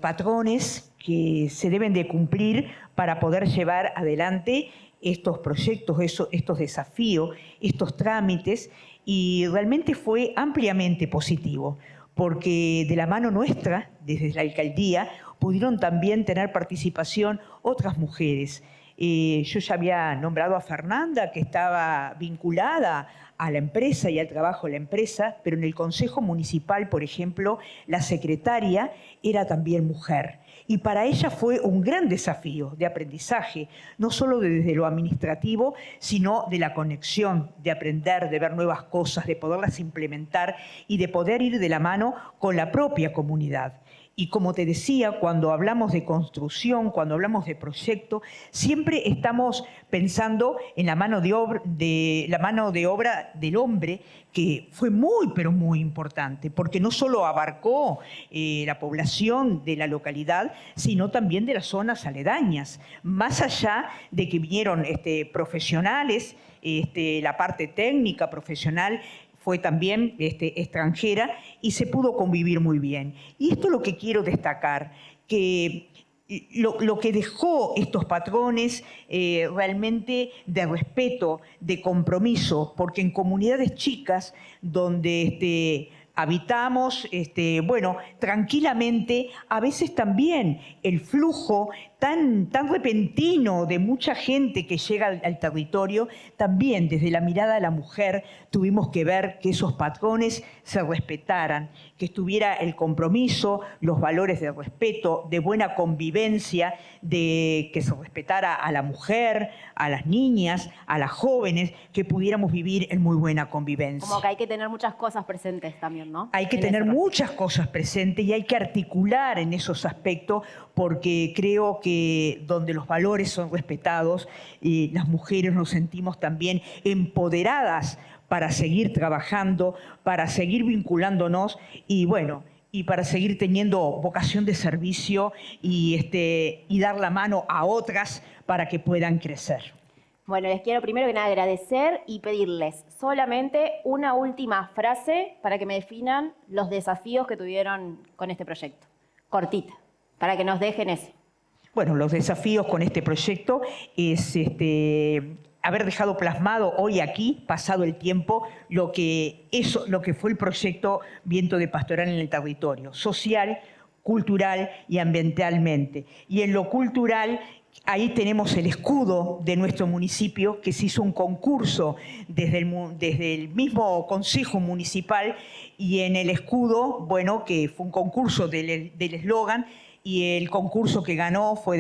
C: patrones que se deben de cumplir para poder llevar adelante estos proyectos, estos desafíos, estos trámites, y realmente fue ampliamente positivo, porque de la mano nuestra, desde la alcaldía, pudieron también tener participación otras mujeres. Yo ya había nombrado a Fernanda, que estaba vinculada a la empresa y al trabajo de la empresa, pero en el Consejo Municipal, por ejemplo, la secretaria era también mujer. Y para ella fue un gran desafío de aprendizaje, no solo desde lo administrativo, sino de la conexión, de aprender, de ver nuevas cosas, de poderlas implementar y de poder ir de la mano con la propia comunidad. Y como te decía, cuando hablamos de construcción, cuando hablamos de proyecto, siempre estamos pensando en la mano de obra del hombre, que fue muy, pero muy importante, porque no solo abarcó la población de la localidad, sino también de las zonas aledañas. Más allá de que vinieron profesionales, la parte técnica profesional fue también extranjera, y se pudo convivir muy bien. Y esto es lo que quiero destacar, que lo que dejó estos patrones realmente de respeto, de compromiso, porque en comunidades chicas donde habitamos, bueno, tranquilamente, a veces también el flujo tan repentino de mucha gente que llega al territorio, también desde la mirada de la mujer tuvimos que ver que esos patrones se respetaran, que estuviera el compromiso, los valores de respeto, de buena convivencia, de que se respetara a la mujer, a las niñas, a las jóvenes, que pudiéramos vivir en muy buena convivencia.
A: Como que hay que tener muchas cosas presentes también, ¿no?
C: Hay que tener muchas cosas presentes y hay que articular en esos aspectos, porque creo que donde los valores son respetados, las mujeres nos sentimos también empoderadas para seguir trabajando, para seguir vinculándonos y bueno, y para seguir teniendo vocación de servicio y dar la mano a otras para que puedan crecer.
A: Bueno, les quiero primero que nada agradecer y pedirles solamente una última frase para que me definan los desafíos que tuvieron con este proyecto. Cortita, para que nos dejen eso.
C: Bueno, los desafíos con este proyecto es haber dejado plasmado hoy aquí, pasado el tiempo, lo que fue el proyecto Viento de Pastoral en el territorio, social, cultural y ambientalmente. Y en lo cultural, ahí tenemos el escudo de nuestro municipio, que se hizo un concurso desde el mismo Consejo Municipal, y en el escudo, bueno, que fue un concurso del eslogan, y el concurso que ganó fue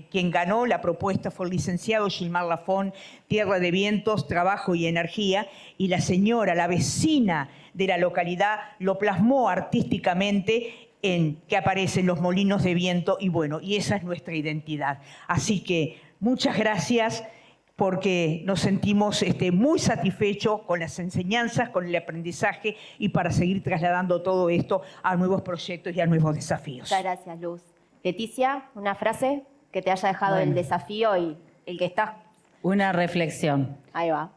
C: quien ganó la propuesta fue el licenciado Gilmar Lafón, Tierra de Vientos, Trabajo y Energía, y la señora, la vecina de la localidad, lo plasmó artísticamente en que aparecen los molinos de viento, y bueno, y esa es nuestra identidad. Así que muchas gracias, porque nos sentimos muy satisfechos con las enseñanzas, con el aprendizaje, y para seguir trasladando todo esto a nuevos proyectos y a nuevos desafíos.
A: Muchas gracias, Luz. Leticia, una frase que te haya dejado el desafío y el que estás.
D: Una reflexión.
A: Ahí va.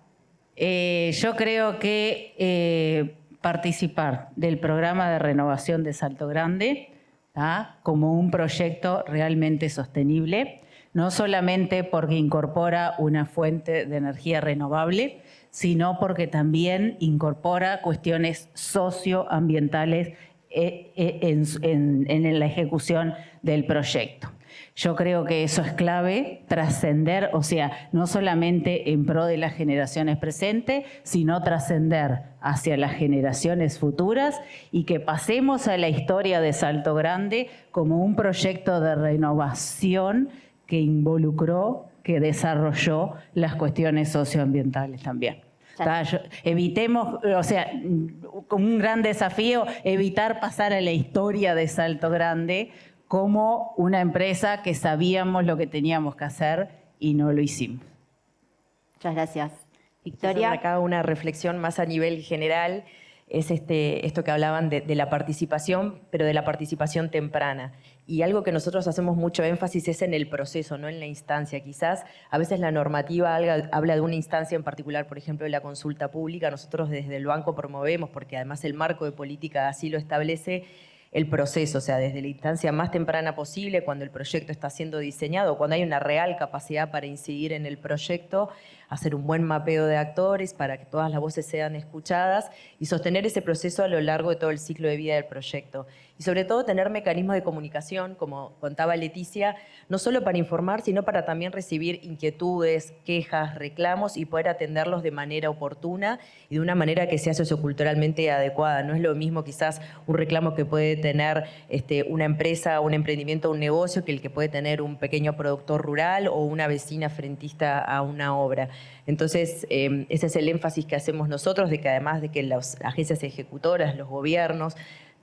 D: Yo creo que participar del programa de renovación de Salto Grande, ¿tá?, como un proyecto realmente sostenible, no solamente porque incorpora una fuente de energía renovable, sino porque también incorpora cuestiones socioambientales en la ejecución del proyecto. Yo creo que eso es clave, trascender, o sea, no solamente en pro de las generaciones presentes, sino trascender hacia las generaciones futuras, y que pasemos a la historia de Salto Grande como un proyecto de renovación que involucró, que desarrolló las cuestiones socioambientales también. Evitemos, o sea, como un gran desafío, evitar pasar a la historia de Salto Grande como una empresa que sabíamos lo que teníamos que hacer y no lo hicimos.
A: Muchas gracias.
B: Victoria.
A: Victoria.
B: Acá una reflexión más a nivel general es esto que hablaban de la participación, pero de la participación temprana. Y algo que nosotros hacemos mucho énfasis es en el proceso, no en la instancia. Quizás a veces la normativa habla de una instancia en particular, por ejemplo, de la consulta pública. Nosotros desde el banco promovemos, porque además el marco de política así lo establece, el proceso, o sea, desde la instancia más temprana posible, cuando el proyecto está siendo diseñado, cuando hay una real capacidad para incidir en el proyecto, hacer un buen mapeo de actores para que todas las voces sean escuchadas y sostener ese proceso a lo largo de todo el ciclo de vida del proyecto. Y sobre todo tener mecanismos de comunicación, como contaba Leticia, no solo para informar, sino para también recibir inquietudes, quejas, reclamos y poder atenderlos de manera oportuna y de una manera que sea socioculturalmente adecuada. No es lo mismo quizás un reclamo que puede tener una empresa, un emprendimiento, un negocio, que el que puede tener un pequeño productor rural o una vecina frentista a una obra. Entonces, ese es el énfasis que hacemos nosotros, de que además de que las agencias ejecutoras, los gobiernos,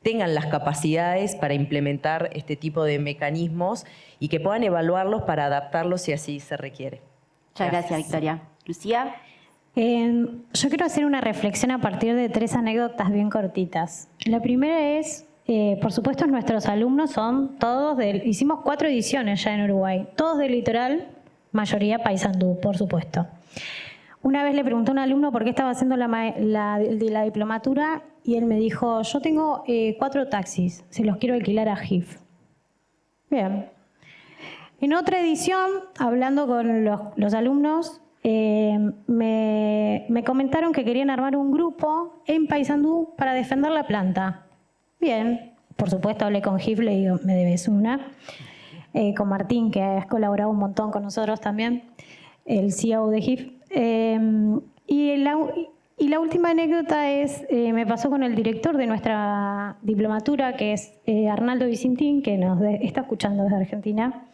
B: tengan las capacidades para implementar este tipo de mecanismos y que puedan evaluarlos para adaptarlos si así se requiere.
A: Muchas gracias, Victoria. Lucía.
E: Yo quiero hacer una reflexión a partir de 3 anécdotas bien cortitas. La primera es, por supuesto, nuestros alumnos son todos hicimos 4 ediciones ya en Uruguay, todos del litoral, mayoría Paysandú, por supuesto. Una vez le pregunté a un alumno por qué estaba haciendo la diplomatura y él me dijo, yo tengo 4 taxis, se los quiero alquilar a GIF. Bien. En otra edición, hablando con los alumnos, me comentaron que querían armar un grupo en Paysandú para defender la planta. Bien, por supuesto hablé con GIF, le digo, me debes una. Con Martín, que ha colaborado un montón con nosotros también, el CEO de GIF. Y la última anécdota es, me pasó con el director de nuestra diplomatura, que es Arnaldo Vicentín, que nos está escuchando desde Argentina.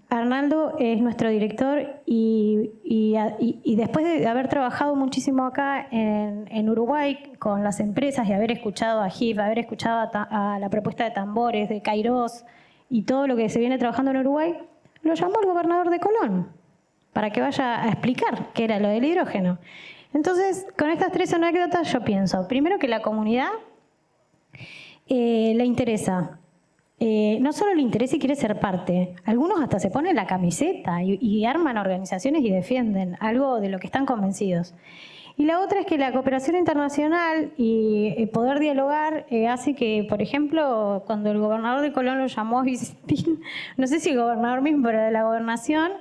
E: Arnaldo es nuestro director y después de haber trabajado muchísimo acá en Uruguay con las empresas y haber escuchado a GIF, haber escuchado a la propuesta de tambores, de Kairos y todo lo que se viene trabajando en Uruguay, lo llamó el gobernador de Colón para que vaya a explicar qué era lo del hidrógeno. Entonces, con estas 3 anécdotas yo pienso, primero que la comunidad le interesa no solo le interesa y quiere ser parte. Algunos hasta se ponen la camiseta y arman organizaciones y defienden algo de lo que están convencidos. Y la otra es que la cooperación internacional y poder dialogar hace que, por ejemplo, cuando el gobernador de Colón lo llamó a Vicentín, no sé si el gobernador mismo, pero de la gobernación,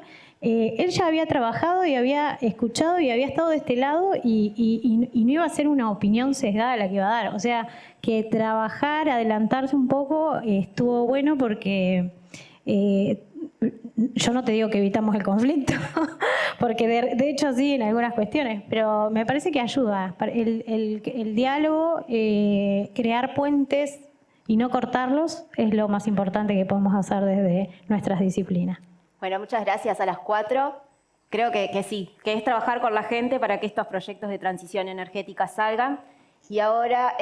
E: él ya había trabajado y había escuchado y había estado de este lado y no iba a ser una opinión sesgada la que iba a dar. O sea, que trabajar, adelantarse un poco estuvo bueno porque yo no te digo que evitamos el conflicto, porque de hecho sí en algunas cuestiones, pero me parece que ayuda. El diálogo, crear puentes y no cortarlos es lo más importante que podemos hacer desde nuestras disciplinas.
A: Bueno, muchas gracias a las 4. Creo que sí, que es trabajar con la gente para que estos proyectos de transición energética salgan. Y ahora,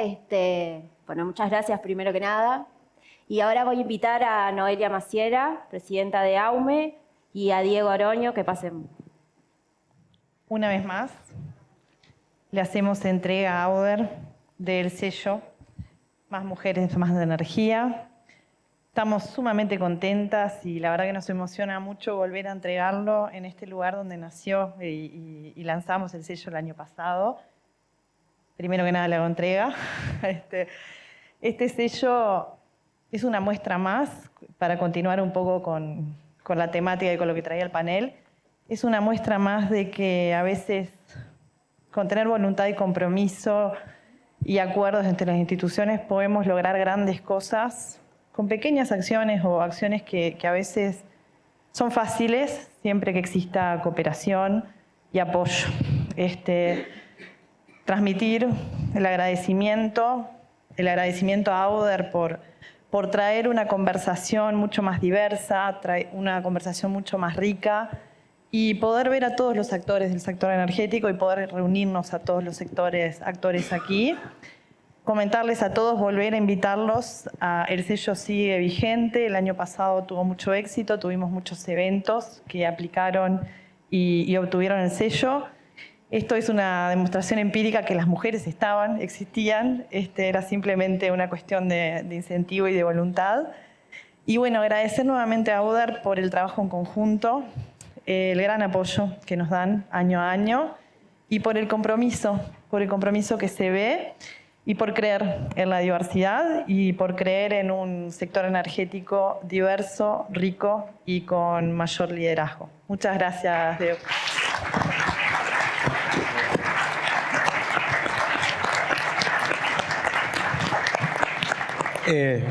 A: bueno, muchas gracias primero que nada. Y ahora voy a invitar a Noelia Maciera, presidenta de AUME, y a Diego Oroño, que pasen.
F: Una vez más, le hacemos entrega a AUDER del sello Más Mujeres, Más de Energía. Estamos sumamente contentas y la verdad que nos emociona mucho volver a entregarlo en este lugar donde nació y lanzamos el sello el año pasado. Primero que nada le hago entrega. Este sello es una muestra más, para continuar un poco con la temática y con lo que traía el panel, es una muestra más de que a veces con tener voluntad y compromiso y acuerdos entre las instituciones podemos lograr grandes cosas con pequeñas acciones o acciones que a veces son fáciles siempre que exista cooperación y apoyo. Transmitir el agradecimiento a AUDER por traer una conversación mucho más diversa, una conversación mucho más rica y poder ver a todos los actores del sector energético y poder reunirnos a todos los actores aquí. Comentarles a todos, volver a invitarlos. El sello sigue vigente, el año pasado tuvo mucho éxito, tuvimos muchos eventos que aplicaron y obtuvieron el sello. Esto es una demostración empírica que las mujeres existían, era simplemente una cuestión de incentivo y de voluntad. Y bueno, agradecer nuevamente a AUDER por el trabajo en conjunto, el gran apoyo que nos dan año a año y por el compromiso que se ve y por creer en la diversidad y por creer en un sector energético diverso, rico y con mayor liderazgo. Muchas gracias, Diego.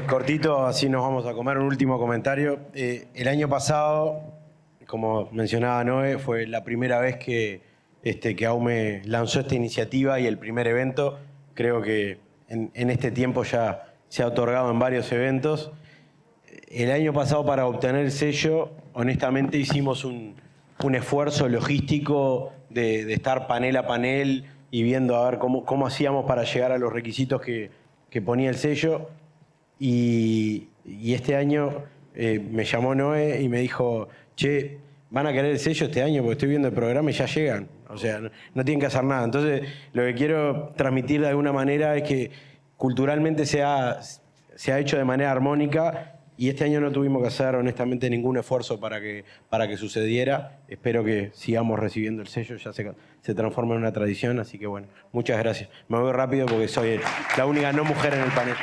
G: Cortito, así nos vamos a comer un último comentario. El año pasado, como mencionaba Noé, fue la primera vez que AUME lanzó esta iniciativa y el primer evento. Creo que en este tiempo ya se ha otorgado en varios eventos. El año pasado, para obtener el sello, honestamente hicimos un esfuerzo logístico de estar panel a panel y viendo a ver cómo hacíamos para llegar a los requisitos que ponía el sello. Y este año me llamó Noé y me dijo, che, van a querer el sello este año porque estoy viendo el programa y ya llegan. O sea, no tienen que hacer nada. Entonces, lo que quiero transmitir de alguna manera es que culturalmente se ha hecho de manera armónica y este año no tuvimos que hacer honestamente ningún esfuerzo para que sucediera. Espero que sigamos recibiendo el sello, ya se transforma en una tradición. Así que bueno, muchas gracias. Me voy rápido porque soy la única no mujer en el panel.